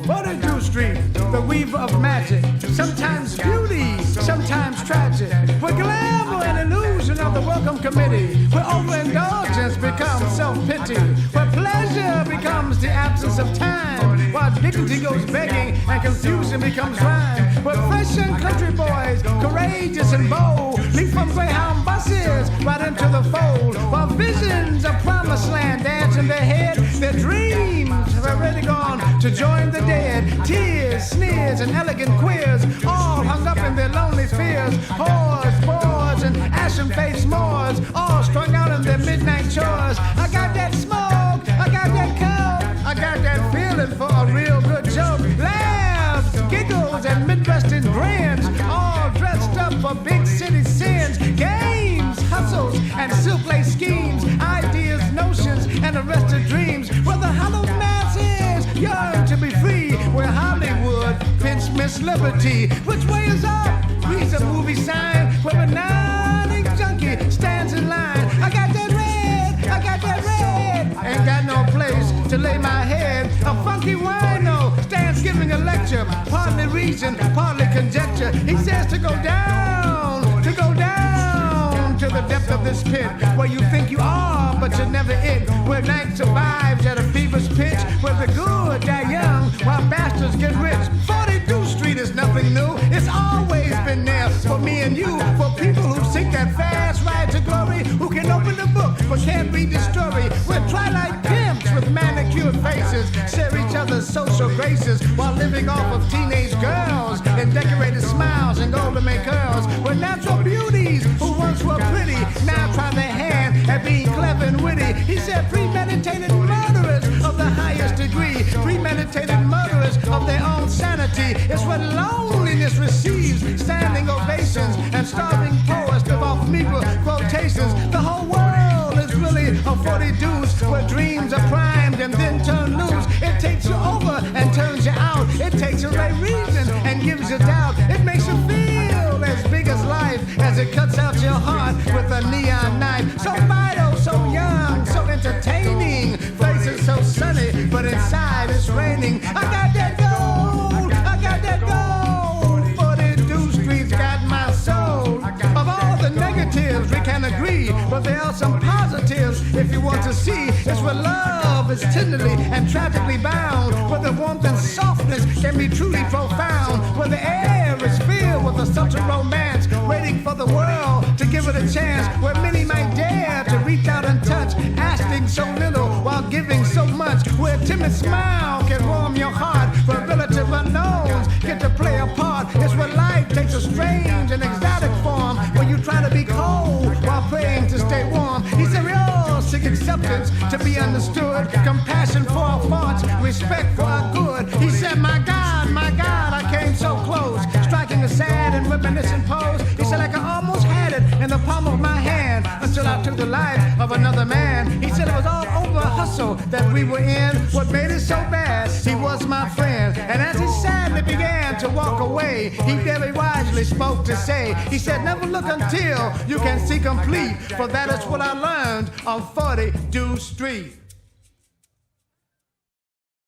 42nd Street, the weaver of magic, sometimes beauty, sometimes tragic. Where glamour and illusion of the welcome committee, where overindulgence becomes self-pity, where pleasure becomes the absence of time, while dignity goes begging and confusion becomes rhyme. Where fresh and country boys, courageous and bold, leap from Greyhound buses right into the fold, while visions of promised land dance in their head, their dreams have already gone to join the dead. Tears, sneers, and elegant queers, all hung up in their lonely spheres. Whores, bores, and ashen-faced Moors, all strung out in their midnight chores. I got that smoke, I got that coke, I got that feeling for a real good joke. Laughs, giggles, and Midwestern grins, all dressed up for big city sins. Games, hustles, and silk-lace schemes, ideas, notions, and arrested dreams. Where the hallowed masses yearn to be free, where Hollywood pinch Miss Liberty. Which way is up? Reads a movie sign where a non-ink junkie stands in line. I got that red, I got that red. Ain't got no place to lay my head. A funky wino stands giving a lecture, partly reason, partly conjecture. He says to go down to the depth of this pit, where you think you are, but you're never it. Where night survives at a fever's pitch, where the good die young, while bastards get rich. 42nd Street is nothing new, it's always been there for me and you, for people who seek that fast ride to glory, who can open the book but can't read the story. We're twilight pimps with manicured faces, share each other's social graces, while living off of teenage girls and decorated smiles and golden make curls. We're natural beauties who once were pretty, now try their hand at being clever and witty. He said premeditated murderers of the highest degree, premeditated murderers of their own sanity. It's when loneliness receives standing ovations and starving poets live off meager quotations. The whole world is really a 40 Deuce, where dreams are primed and then turn loose. It takes you over and turns you out. It takes away reason and gives you doubt. It makes you feel as big as life as it cuts out your heart with a neon knife. So vital, so young, so entertaining. Faces so sunny, but inside it's raining. I got that gold, I got that gold. 42nd Street's got my soul. Of all the negatives we can agree, but there are some positives if you want to see. It's where love is tenderly and tragically bound, where the warmth and softness can be truly profound, where the air is filled with a subtle romance, waiting for the world to give it a chance, where many might dare to reach out and touch, asking so little while giving so much, where a timid smile can warm your heart, where relative unknowns get to play a part. It's where life takes a strange and exotic form, where you try to be cold while praying to stay warm. He said we all seek acceptance, to be understood, compassion for our faults, respect for our good. He said, my God, I came so close, striking a sad and reminiscent pose. He said, like I almost had it in the palm of my hand, until I took the life of another man. He said it was all over hustle that we were in. What made it so bad, he was my friend. And as he sadly began to walk away, he very wisely spoke to say, he said, never look until you can see complete, for that is what I learned on 42nd Street.